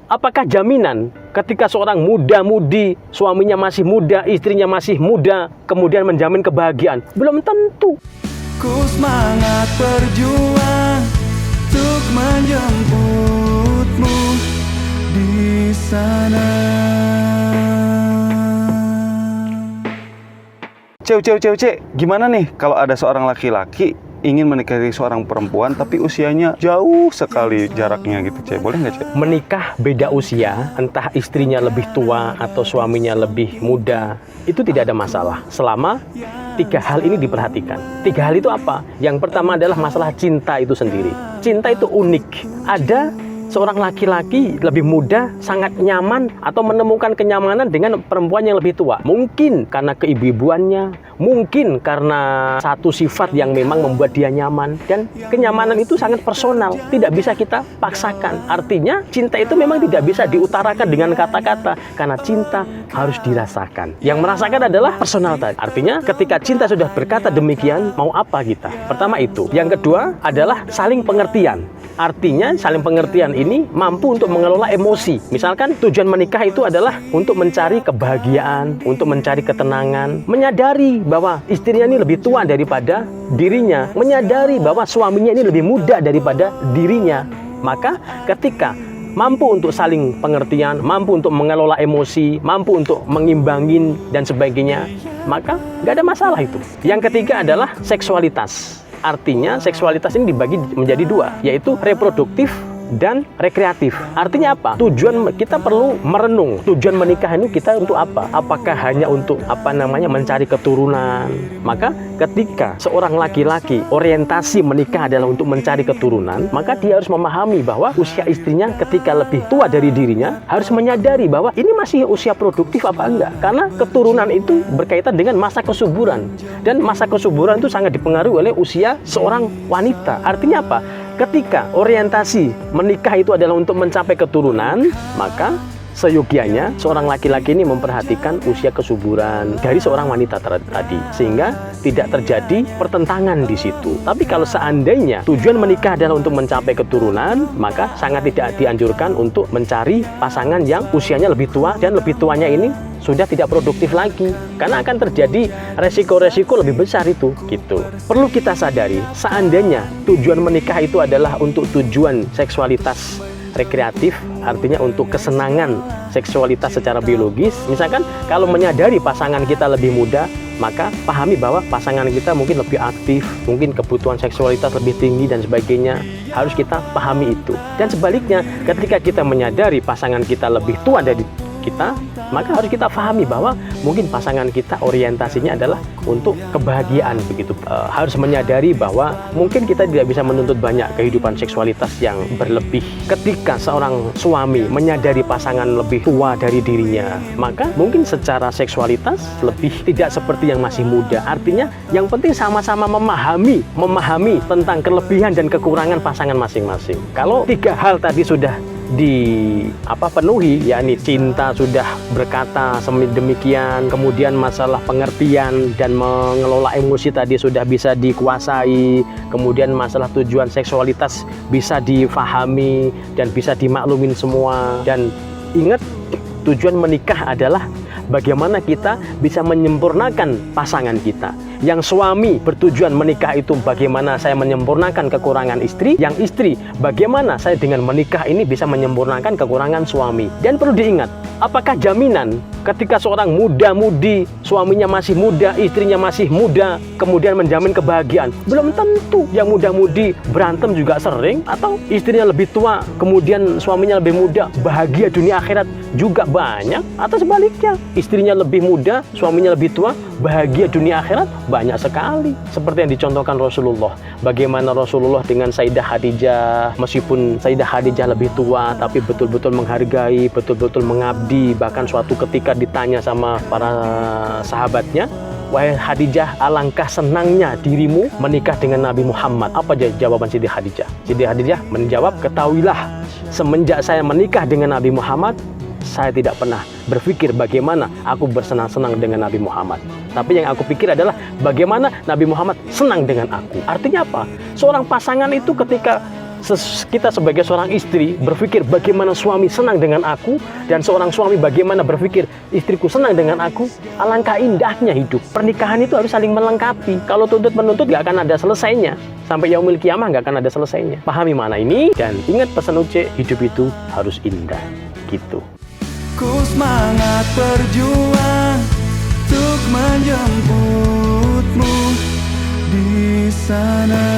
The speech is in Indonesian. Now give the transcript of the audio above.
Apakah jaminan ketika seorang muda-mudi, suaminya masih muda, istrinya masih muda, kemudian menjamin kebahagiaan? Belum tentu. Ku semangat berjuang untuk menjemputmu di sana. Cek, gimana nih kalau ada seorang laki-laki ingin menikahi seorang perempuan tapi usianya jauh sekali jaraknya gitu, Cek? Boleh nggak, Cek? Menikah beda usia, entah istrinya lebih tua atau suaminya lebih muda, itu tidak ada masalah selama 3 hal ini diperhatikan. 3 hal itu apa? Yang pertama adalah masalah cinta itu sendiri. Cinta itu unik. Ada seorang laki-laki lebih muda sangat nyaman atau menemukan kenyamanan dengan perempuan yang lebih tua. Mungkin karena keibu-ibuannya, mungkin karena satu sifat yang memang membuat dia nyaman. Dan kenyamanan itu sangat personal, tidak bisa kita paksakan. Artinya cinta itu memang tidak bisa diutarakan dengan kata-kata, karena cinta harus dirasakan. Yang merasakan adalah personal tadi. Artinya ketika cinta sudah berkata demikian, mau apa kita? Pertama itu. Yang kedua adalah saling pengertian. Artinya saling pengertian ini mampu untuk mengelola emosi. Misalkan tujuan menikah itu adalah untuk mencari kebahagiaan, untuk mencari ketenangan, menyadari bahwa istrinya ini lebih tua daripada dirinya, menyadari bahwa suaminya ini lebih muda daripada dirinya. Maka ketika mampu untuk saling pengertian, mampu untuk mengelola emosi, mampu untuk mengimbangin dan sebagainya, maka nggak ada masalah itu. Yang ketiga adalah seksualitas. Artinya seksualitas ini dibagi menjadi 2, yaitu reproduktif dan rekreatif. Artinya apa? Tujuan kita perlu merenung. Tujuan menikah ini kita untuk apa? Apakah hanya untuk mencari keturunan? Maka ketika seorang laki-laki orientasi menikah adalah untuk mencari keturunan, maka dia harus memahami bahwa usia istrinya ketika lebih tua dari dirinya harus menyadari bahwa ini masih usia produktif apa enggak. Karena keturunan itu berkaitan dengan masa kesuburan. Dan masa kesuburan itu sangat dipengaruhi oleh usia seorang wanita. Artinya apa? Ketika orientasi menikah itu adalah untuk mencapai keturunan, maka seyogianya seorang laki-laki ini memperhatikan usia kesuburan dari seorang wanita tadi, sehingga tidak terjadi pertentangan di situ. Tapi kalau seandainya tujuan menikah adalah untuk mencapai keturunan, maka sangat tidak dianjurkan untuk mencari pasangan yang usianya lebih tua, dan lebih tuanya ini sudah tidak produktif lagi, karena akan terjadi resiko-resiko lebih besar itu gitu. Perlu kita sadari, seandainya tujuan menikah itu adalah untuk tujuan seksualitas rekreatif, artinya untuk kesenangan seksualitas secara biologis. Misalkan kalau menyadari pasangan kita lebih muda, maka pahami bahwa pasangan kita mungkin lebih aktif, mungkin kebutuhan seksualitas lebih tinggi dan sebagainya. Harus kita pahami itu. Dan sebaliknya, ketika kita menyadari pasangan kita lebih tua dari kita, maka harus kita pahami bahwa mungkin pasangan kita orientasinya adalah untuk kebahagiaan begitu. Harus menyadari bahwa mungkin kita tidak bisa menuntut banyak kehidupan seksualitas yang berlebih. Ketika seorang suami menyadari pasangan lebih tua dari dirinya, maka mungkin secara seksualitas lebih tidak seperti yang masih muda. Artinya yang penting sama-sama memahami tentang kelebihan dan kekurangan pasangan masing-masing. Kalau 3 hal tadi sudah penuhi, yakni cinta sudah berkata demikian, kemudian masalah pengertian dan mengelola emosi tadi sudah bisa dikuasai, kemudian masalah tujuan seksualitas bisa difahami dan bisa dimaklumin semua. Dan ingat, tujuan menikah adalah bagaimana kita bisa menyempurnakan pasangan kita. Yang suami bertujuan menikah itu bagaimana saya menyempurnakan kekurangan istri. Yang istri, bagaimana saya dengan menikah ini bisa menyempurnakan kekurangan suami. Dan perlu diingat, apakah jaminan ketika seorang muda-mudi, suaminya masih muda, istrinya masih muda, kemudian menjamin kebahagiaan? Belum tentu. Yang muda-mudi berantem juga sering, atau istrinya lebih tua, kemudian suaminya lebih muda, bahagia dunia akhirat juga banyak. Atau sebaliknya, istrinya lebih muda, suaminya lebih tua, bahagia dunia akhirat banyak sekali. Seperti yang dicontohkan Rasulullah, bagaimana Rasulullah dengan Sayyidah Khadijah. Meskipun Sayyidah Khadijah lebih tua, tapi betul-betul menghargai, betul-betul mengabdi. Bahkan suatu ketika ditanya sama para sahabatnya, "Wahai Khadijah, alangkah senangnya dirimu menikah dengan Nabi Muhammad." Apa jawaban Siti Khadijah? Siti Khadijah menjawab, "Ketahuilah, semenjak saya menikah dengan Nabi Muhammad, saya tidak pernah berpikir bagaimana aku bersenang-senang dengan Nabi Muhammad. Tapi yang aku pikir adalah bagaimana Nabi Muhammad senang dengan aku." Artinya apa? Seorang pasangan itu ketika Kita sebagai seorang istri berpikir bagaimana suami senang dengan aku, dan seorang suami bagaimana berpikir istriku senang dengan aku, alangkah indahnya hidup. Pernikahan itu harus saling melengkapi. Kalau tuntut-menuntut gak akan ada selesainya. Sampai yaumil kiamah gak akan ada selesainya. Pahami makna ini dan ingat pesan Uce, hidup itu harus indah. Gitu. Ku semangat berjuang untuk menjemputmu di sana.